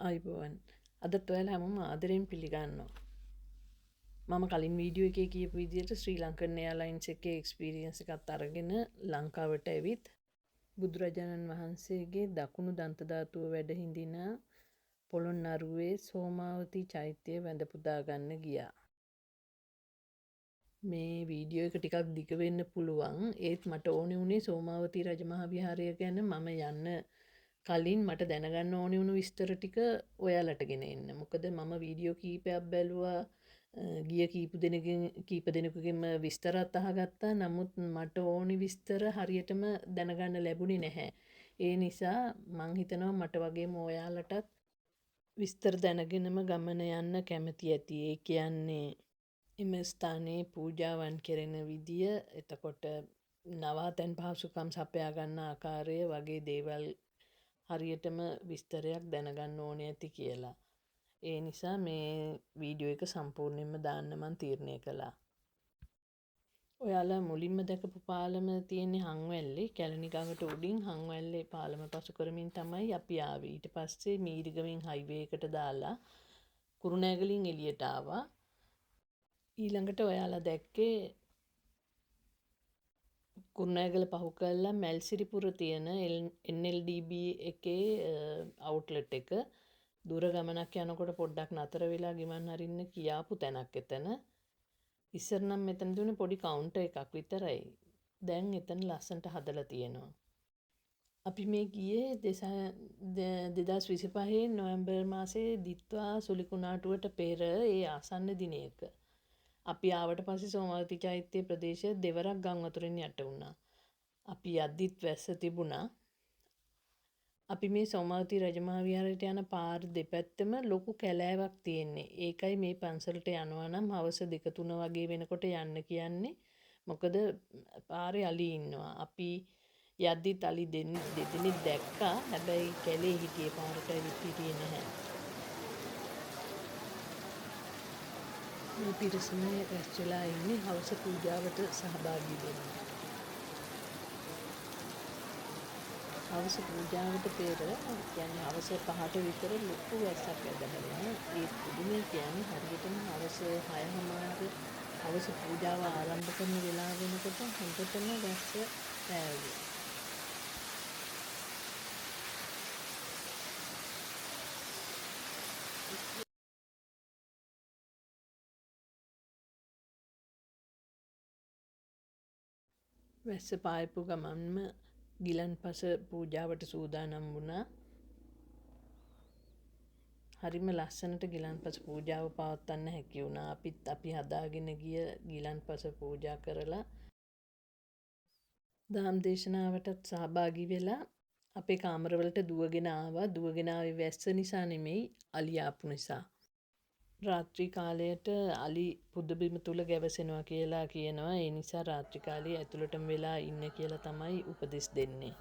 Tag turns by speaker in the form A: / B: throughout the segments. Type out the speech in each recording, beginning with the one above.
A: ආයිබෝවන් අදත් ඔයාලා හැමෝම ආදරයෙන් පිළිගන්නවා. මම කලින් වීඩියෝ එකේ කියපු විදිහට ශ්‍රී ලංකන් එයාර්ලයින්ස් එකේ එක්ස්පීරියන්ස් එකත් අරගෙන ලංකාවට ඇවිත් බුදුරජාණන් වහන්සේගේ දකුණු දන්ත ධාතුව වැඩ හිඳින පොළොන්නරුවේ සෝමාවතී චෛත්‍යය වැඳ පුදා ගන්න ගියා. මේ වීඩියෝ එක ටිකක් දිග වෙන්න පුළුවන්. ඒත් මට ඕනේ වුණේ සෝමාවතී රජමහා විහාරය ගැන මම යන්න කලින් මට දැනගන්න ඕනි වුණු විස්තර ටික ඔයාලට ගෙන එන්න. මොකද මම වීඩියෝ කීපයක් බැලුවා, ගිය කීප දෙනෙකුගෙන්ම විස්තරත් අහගත්තා. නමුත් මට ඕනි විස්තර හරියටම දැනගන්න ලැබුණේ නැහැ. ඒ නිසා මං හිතනවා මට වගේම ඔයාලටත් විස්තර දැනගෙනම ගමන යන්න කැමති ඇති. ඒ කියන්නේ එම ස්ථානයේ පූජාවන් කෙරෙන විදිය, එතකොට නවාතැන් පහසුකම් සපයා ගන්න ආකාරය වගේ දේවල් හරියටම විස්තරයක් දැනගන්න ඕනේ ඇති කියලා. ඒ නිසා මේ වීඩියෝ එක සම්පූර්ණයෙන්ම දාන්න මං තීරණය කළා. ඔයාලා මුලින්ම දැකපු පාලම තියෙන්නේ හංවැල්ලේ, කැලණිගඟට උඩින් හංවැල්ලේ පාලම පසු කරමින් තමයි අපි ආවේ. ඊට පස්සේ මීරිගමින් හයිවේ එකට දාලා කුරුණෑගලින් එළියට ආවා. ඊළඟට ඔයාලා දැක්කේ කුරුණෑගල පහු කරලා මැල්සිරිපුර තියෙන NLDB එකේ අවුට්ලට් එක. දුර ගමනක් යනකොට පොඩ්ඩක් නතර වෙලා ගිමන් හරින්න කියාපු තැනක් එතන. ඉස්සර නම් මෙතන දුන්නේ පොඩි කවුන්ටර් එකක් විතරයි. දැන් එතන ලස්සනට හදලා තියෙනවා. අපි මේ ගියේ 2025 නොවැම්බර් මාසේ දිත්වා සුලිකුණාටුවට පෙර ඒ ආසන්න දිනයක. අපි ආවට පස්සේ සෝමාවතී චෛත්‍ය ප්‍රදේශය දෙවරක් ගම් වතුරෙන් යට වුණා. අපි යද්දිත් වැස්ස තිබුණා. අපි මේ සෝමාවතී රජමහා විහාරයට යන පාර දෙපැත්තම ලොකු කැලෑවක් තියෙන්නේ. ඒකයි මේ පන්සලට යනවා නම් හවස 2-3 වගේ වෙනකොට යන්න කියන්නේ. මොකද පාරේ අලි ඉන්නවා. අපි යද්දිත් අලි දෙදෙනෙක් දැක්කා. හැබැයි කැලේ හිටියේ, පාරට ඇවිත් හිටියේ නැහැ. මේ පිරිසම රැස් වෙලා ඉන්නේ හවස පූජාවට සහභාගී වෙන්න. හවස පූජාවට පෙර කියන්නේ හවස 5ට විතර ලොකු වැස්සක් ඇදගෙන ඒ පුදුමේ කියන්නේ හරියටම හවස 6:00 හවස පූජාව ආරම්භ කරන වෙලාව වෙනකොට හොඳටම වැස්ස පෑවුවා. වැස්ස පායපු ගමන්ම ගිලන්පස පූජාවට සූදානම් වුණා. හරිම ලස්සනට ගිලන්පස පූජාව පවත්වන්න හැකි වුණා. අපි හදාගෙන ගිය ගිලන්පස පූජා කරලා දහම් දේශනාවටත් සහභාගී වෙලා අපේ කාමරවලට දුවගෙන ආවා. දුවගෙන ආවේ වැස්ස නිසා නෙමෙයි, අලි ආපු නිසා. රාත්‍රී කාලයට අලි පුදබිම තුල ගැවසෙනවා කියලා කියනවා. ඒ නිසා රාත්‍රී කාලයේ ඇතුළටම වෙලා ඉන්න කියලා තමයි උපදෙස් දෙන්නේ.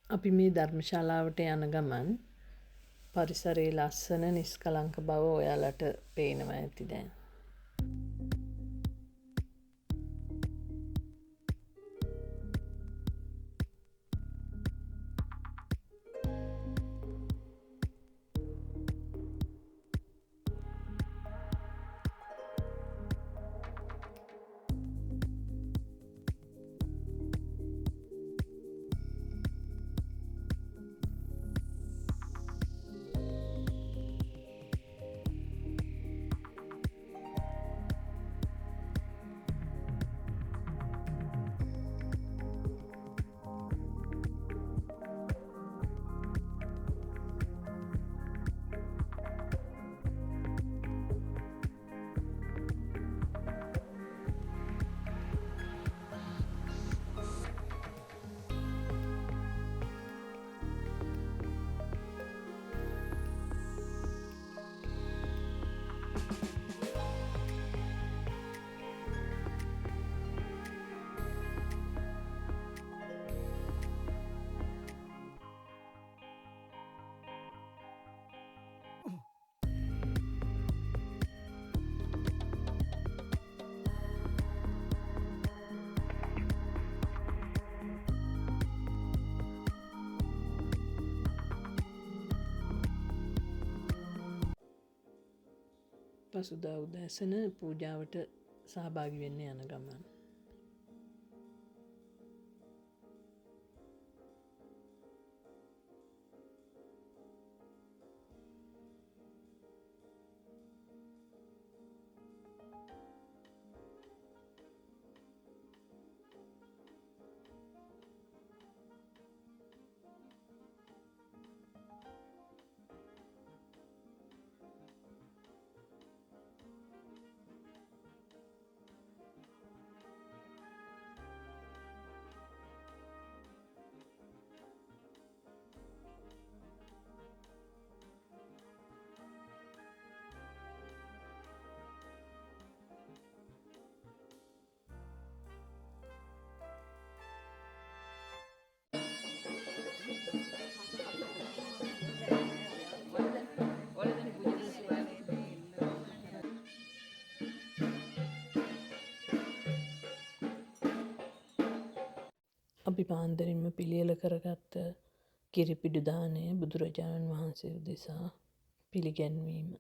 A: අපි මේ ධර්මශාලාවට යන ගමන් පරිසරයේ ලස්සන නිස්කලංක බව ඔයාලට පේනවා ඇති දැන්. පසුදා උදෑසන පූජාවට සහභාගි වෙන්න යන ගමන්. අපි පාන්දරින්ම පිළියෙල කරගත්ත කිරිපිඩු දානය බුදුරජාණන් වහන්සේ උදෙසා පිළිගැන්වීම.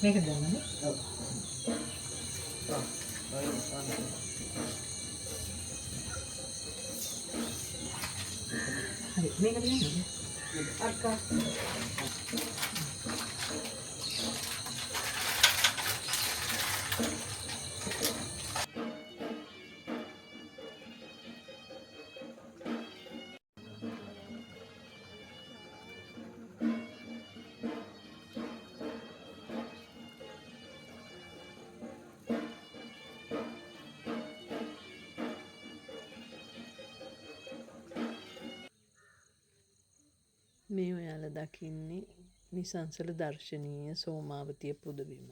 B: මේක දාන්නද?
C: ඔව්.
B: හරි මේක දාන්නද?
C: අක්කා
A: මේ ඔයාල දකින්නේ නිසංසල දර්ශනීය සෝමාවතිය පුදබිම.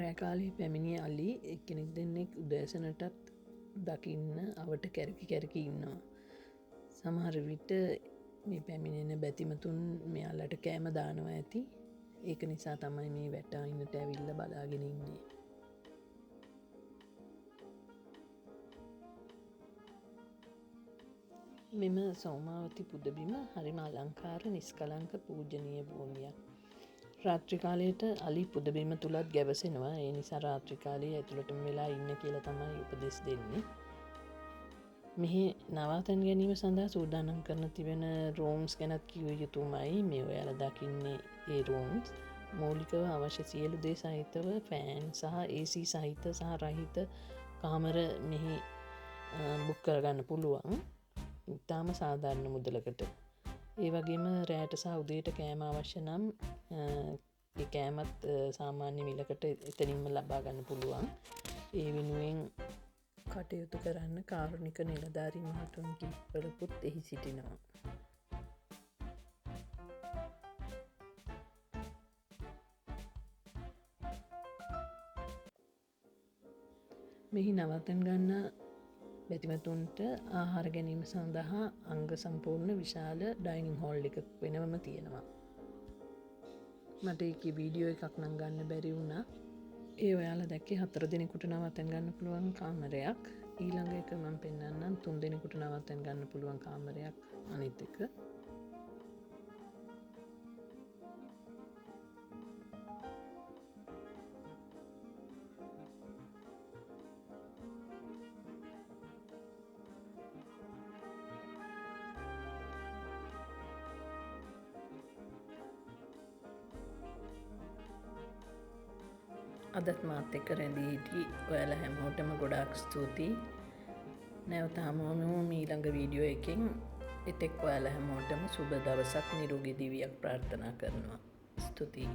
A: රෑකාලී පැමිණි අලි එක්කෙනෙක් දෙන්නෙක් උදෑසනටත් දකින්න අවට කැරකි කැරකි ඉන්නවා. සමහර විට මේ පැමිණෙන බැතිමතුන් මෙයාලට කෑම දානවා ඇති. ඒක නිසා තමයි මේ වැටාඉන්නට ඇවිල්ල බලාගෙන ඉන්නේ. මෙම සෞමාවති පුදබිම හරිම අලංකාර නිස්කලංක පූජනීය භූමියක්. රාත්‍රිකාලයට අලි පුදබිම තුළත් ගැවසෙනවා. ඒ නිසා රාත්‍රිකාලයේ ඇතුළටම වෙලා ඉන්න කියලා තමයි උපදෙස් දෙන්නේ. මෙහි නවාතැන් ගැනීම සඳහා සූදානම් කරන තිබෙන රෝම්ස් ගැනත් කිව යුතුමයි. මේ ඔයාල දකින්නේ ඒ රෝම්ස්. මූලිකව අවශ්‍ය සියලු දේ සහිතව ෆෑන් සහ AC සහිත සහ රහිත කාමර මෙහි බුක් කරගන්න පුළුවන්. ඉතාම සාධාරණ මුදලකට. ඒ වගේම රෑට සහ උදේට කෑම අවශ්‍ය නම් කෑමත් සාමාන්‍ය මිලකට එතනින්ම ලබා ගන්න පුළුවන්. ඒ වෙනුවෙන් කටයුතු කරන්න කාරුණික නිලධාරී මහතුන් කිහිපෙකුත් එහි සිටිනවා. මෙහි නවතන් ගන්න බැතිමතුන්ට ආහාර ගැනීම සඳහා අංග සම්පූර්ණ විශාල ඩයිනිං හෝල් එකක් වෙනවම තියෙනවා. මට එක වීඩියෝ එකක් නම් ගන්න බැරි වුණා. ඒ ඔයාලා දැක්කේ 4 දෙනෙකුට නවතන් ගන්න පුළුවන් කාමරයක්. ඊළඟ එක මම පෙන්නන්නම් 3 දෙනෙකුට නවතන් ගන්න පුළුවන් කාමරයක් අනිත් එක. අදත් මාත් එක්ක රැඳී හිටි ඔයාලා හැමෝටම ගොඩාක් ස්තුතියි. නැවත හමුවමු ඊළඟ වීඩියෝ එකකින්. එතෙක් ඔයාලා හැමෝටම සුබ දවසක් නිරෝගී දිවියක් ප්‍රාර්ථනා කරනවා. ස්තුතියි.